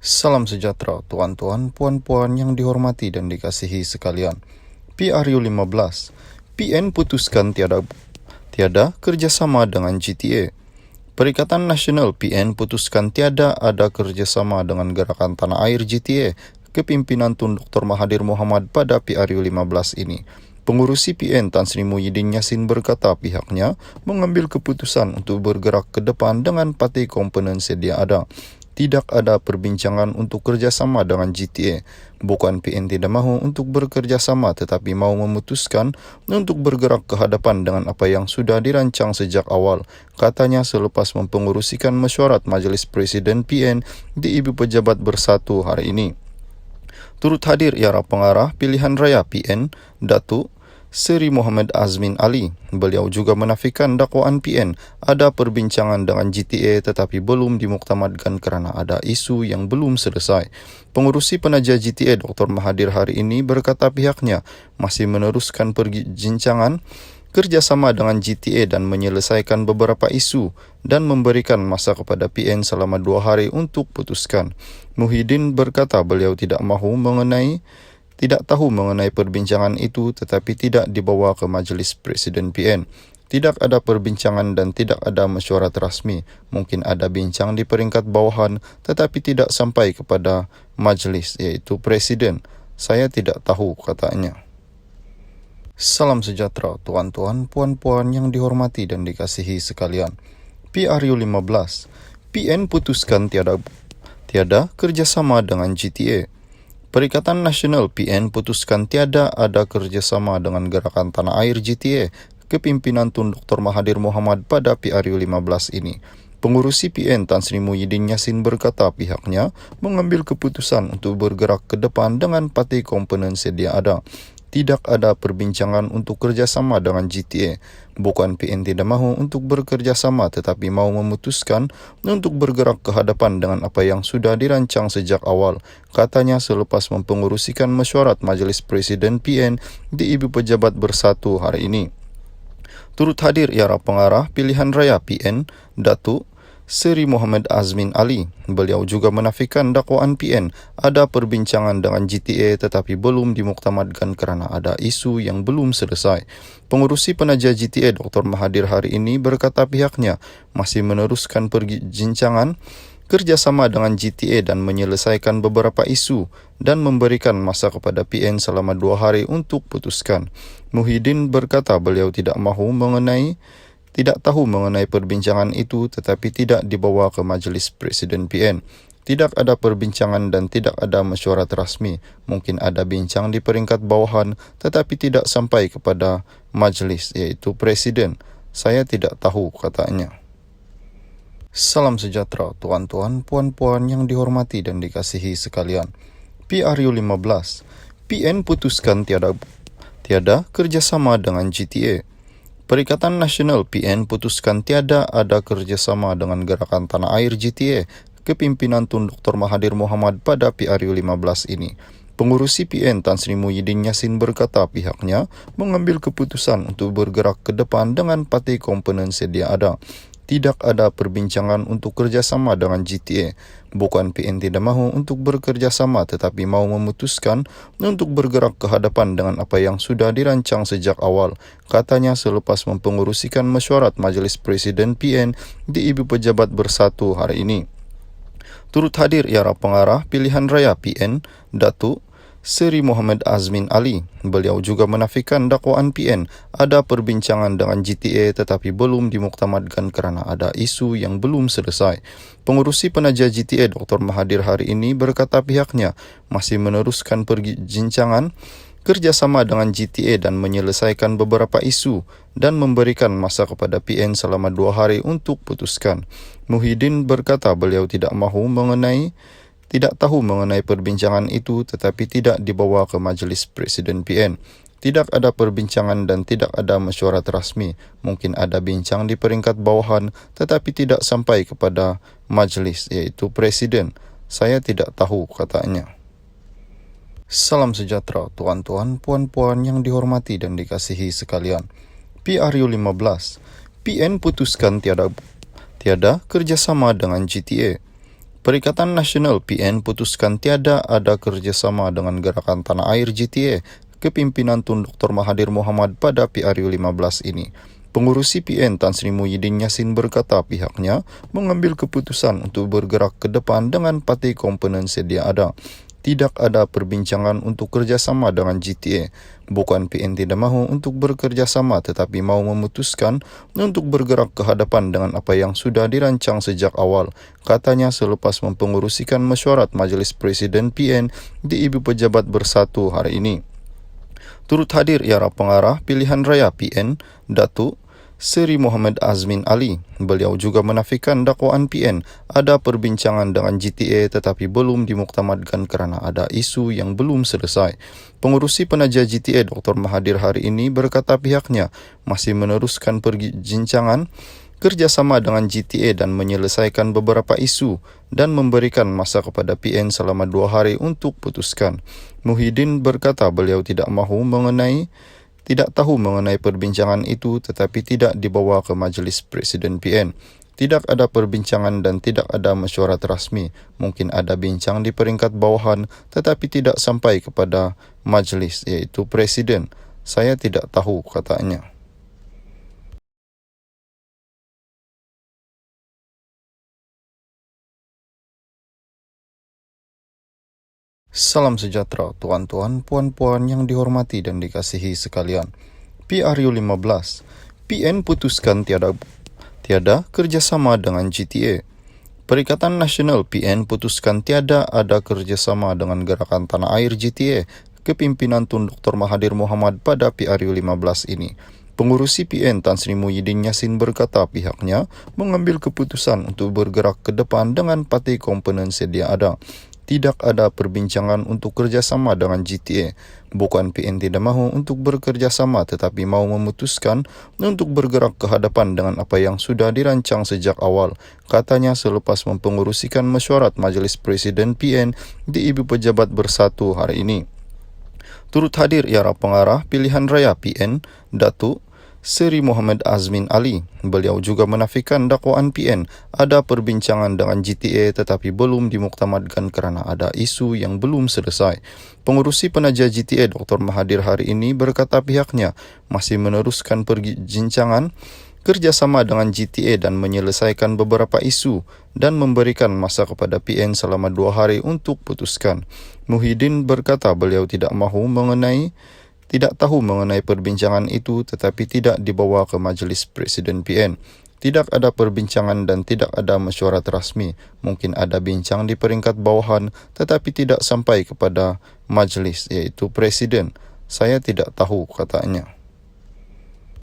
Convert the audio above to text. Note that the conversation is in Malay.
Salam sejahtera, tuan-tuan, puan-puan yang dihormati dan dikasihi sekalian. PRU 15, PN putuskan tiada kerjasama dengan GTA. Perikatan Nasional PN putuskan tiada ada kerjasama dengan Gerakan Tanah Air GTA, kepimpinan Tun Dr. Mahathir Mohamad pada PRU 15 ini. Pengurusi PN Tan Sri Muhyiddin Yassin berkata pihaknya mengambil keputusan untuk bergerak ke depan dengan parti komponen sedia ada. Tidak ada perbincangan untuk kerjasama dengan GTA. Bukan PN tidak mahu untuk bekerjasama tetapi mahu memutuskan untuk bergerak ke hadapan dengan apa yang sudah dirancang sejak awal, katanya selepas mempengerusikan mesyuarat Majlis Presiden PN di Ibu Pejabat Bersatu hari ini. Turut hadir ialah pengarah pilihan raya PN, Datuk Seri Muhammad Azmin Ali. Beliau juga menafikan dakwaan PN ada perbincangan dengan GTA tetapi belum dimuktamadkan kerana ada isu yang belum selesai. Pengurusi penaja GTA Dr. Mahathir hari ini berkata pihaknya masih meneruskan perbincangan kerjasama dengan GTA dan menyelesaikan beberapa isu dan memberikan masa kepada PN selama 2 hari untuk putuskan. Muhyiddin berkata beliau tidak tahu mengenai perbincangan itu tetapi tidak dibawa ke Majlis Presiden PN. Tidak ada perbincangan dan tidak ada mesyuarat rasmi. Mungkin ada bincang di peringkat bawahan tetapi tidak sampai kepada majlis iaitu Presiden. Saya tidak tahu, katanya. Salam sejahtera, tuan-tuan, puan-puan yang dihormati dan dikasihi sekalian. PRU 15, PN putuskan tiada kerjasama dengan GTA. Perikatan Nasional PN putuskan tiada ada kerjasama dengan Gerakan Tanah Air GTA, kepimpinan Tun Dr. Mahathir Mohamad pada PRU 15 ini. Pengurusi PN Tan Sri Muhyiddin Yassin berkata pihaknya mengambil keputusan untuk bergerak ke depan dengan parti komponen sedia ada. Tidak ada perbincangan untuk kerjasama dengan GTA. Bukan PN tidak mahu untuk bekerjasama tetapi mahu memutuskan untuk bergerak ke hadapan dengan apa yang sudah dirancang sejak awal, katanya selepas mempengerusikan mesyuarat Majlis Presiden PN di Ibu Pejabat Bersatu hari ini. Turut hadir ialah pengarah pilihan raya PN, Datuk Seri Muhammad Azmin Ali. Beliau juga menafikan dakwaan PN ada perbincangan dengan GTA tetapi belum dimuktamadkan kerana ada isu yang belum selesai. Pengurusi penaja GTA Dr. Mahathir hari ini berkata pihaknya masih meneruskan perbincangan kerjasama dengan GTA dan menyelesaikan beberapa isu dan memberikan masa kepada PN selama 2 hari untuk putuskan. Muhyiddin berkata beliau tidak tahu mengenai perbincangan itu tetapi tidak dibawa ke Majlis Presiden PN. Tidak ada perbincangan dan tidak ada mesyuarat rasmi. Mungkin ada bincang di peringkat bawahan tetapi tidak sampai kepada majlis iaitu Presiden. Saya tidak tahu, katanya. Salam sejahtera, tuan-tuan, puan-puan yang dihormati dan dikasihi sekalian. PRU 15, PN putuskan tiada kerjasama dengan GTA. Perikatan Nasional PN putuskan tiada ada kerjasama dengan Gerakan Tanah Air GTA, kepimpinan Tun Dr. Mahathir Mohamad pada PRU 15 ini. Pengurusi PN Tan Sri Muhyiddin Yassin berkata pihaknya mengambil keputusan untuk bergerak ke depan dengan parti komponen sedia ada. Tidak ada perbincangan untuk kerjasama dengan GTA. Bukan PN tidak mahu untuk bekerjasama tetapi mahu memutuskan untuk bergerak ke hadapan dengan apa yang sudah dirancang sejak awal, katanya selepas mempengerusikan mesyuarat Majlis Presiden PN di Ibu Pejabat Bersatu hari ini. Turut hadir ialah pengarah pilihan raya PN, Datuk Seri Muhammad Azmin Ali. Beliau juga menafikan dakwaan PN ada perbincangan dengan GTA tetapi belum dimuktamadkan kerana ada isu yang belum selesai. Pengurusi penaja GTA Dr. Mahathir hari ini berkata pihaknya masih meneruskan perbincangan kerjasama dengan GTA dan menyelesaikan beberapa isu dan memberikan masa kepada PN selama 2 hari untuk putuskan. Muhyiddin berkata beliau tidak tahu mengenai perbincangan itu tetapi tidak dibawa ke Majlis Presiden PN. Tidak ada perbincangan dan tidak ada mesyuarat rasmi. Mungkin ada bincang di peringkat bawahan tetapi tidak sampai kepada majlis iaitu Presiden. Saya tidak tahu, katanya. Salam sejahtera, tuan-tuan, puan-puan yang dihormati dan dikasihi sekalian. PRU 15, PN putuskan tiada kerjasama dengan GTA. Perikatan Nasional PN putuskan tiada ada kerjasama dengan Gerakan Tanah Air GTA kepimpinan Tun Dr. Mahathir Mohamad pada PRU 15 ini. Pengurusi PN Tan Sri Muhyiddin Yassin berkata pihaknya mengambil keputusan untuk bergerak ke depan dengan parti komponen sedia ada. Tidak ada perbincangan untuk kerjasama dengan GTA. Bukan PN tidak mahu untuk bekerjasama tetapi mahu memutuskan untuk bergerak ke hadapan dengan apa yang sudah dirancang sejak awal. Katanya selepas mempengurusikan mesyuarat Majlis Presiden PN di Ibu Pejabat Bersatu hari ini. Turut hadir ialah pengarah pilihan raya PN, Datuk Seri Muhammad Azmin Ali. Beliau juga menafikan dakwaan PN ada perbincangan dengan GTA tetapi belum dimuktamadkan kerana ada isu yang belum selesai. Pengurusi penaja GTA Dr. Mahathir hari ini berkata pihaknya masih meneruskan perbincangan kerjasama dengan GTA dan menyelesaikan beberapa isu dan memberikan masa kepada PN selama 2 hari untuk putuskan. Muhyiddin berkata beliau tidak tahu mengenai perbincangan itu tetapi tidak dibawa ke Majlis Presiden PN. Tidak ada perbincangan dan tidak ada mesyuarat rasmi. Mungkin ada bincang di peringkat bawahan tetapi tidak sampai kepada majlis iaitu Presiden. Saya tidak tahu, katanya. Salam sejahtera tuan-tuan, puan-puan yang dihormati dan dikasihi sekalian. PRU 15, PN putuskan tiada kerjasama dengan GTA. Perikatan Nasional PN putuskan tiada ada kerjasama dengan Gerakan Tanah Air GTA kepimpinan Tun Dr. Mahathir Mohamad pada PRU 15 ini. Pengurusi PN Tan Sri Muhyiddin Yassin berkata pihaknya mengambil keputusan untuk bergerak ke depan dengan parti komponen sedia ada. Tidak ada perbincangan untuk kerjasama dengan GTA. Bukan PN tidak mahu untuk bekerjasama tetapi mahu memutuskan untuk bergerak ke hadapan dengan apa yang sudah dirancang sejak awal. Katanya selepas mempengurusikan mesyuarat Majlis Presiden PN di Ibu Pejabat Bersatu hari ini. Turut hadir ialah pengarah pilihan raya PN, Datuk Seri Muhammad Azmin Ali. Beliau juga menafikan dakwaan PN ada perbincangan dengan GTA tetapi belum dimuktamadkan kerana ada isu yang belum selesai. Pengurusi penaja GTA Dr. Mahathir hari ini berkata pihaknya masih meneruskan perbincangan kerjasama dengan GTA dan menyelesaikan beberapa isu dan memberikan masa kepada PN selama 2 hari untuk putuskan. Muhyiddin berkata beliau tidak tahu mengenai perbincangan itu tetapi tidak dibawa ke Majlis Presiden PN. Tidak ada perbincangan dan tidak ada mesyuarat rasmi. Mungkin ada bincang di peringkat bawahan tetapi tidak sampai kepada majlis iaitu Presiden. Saya tidak tahu, katanya.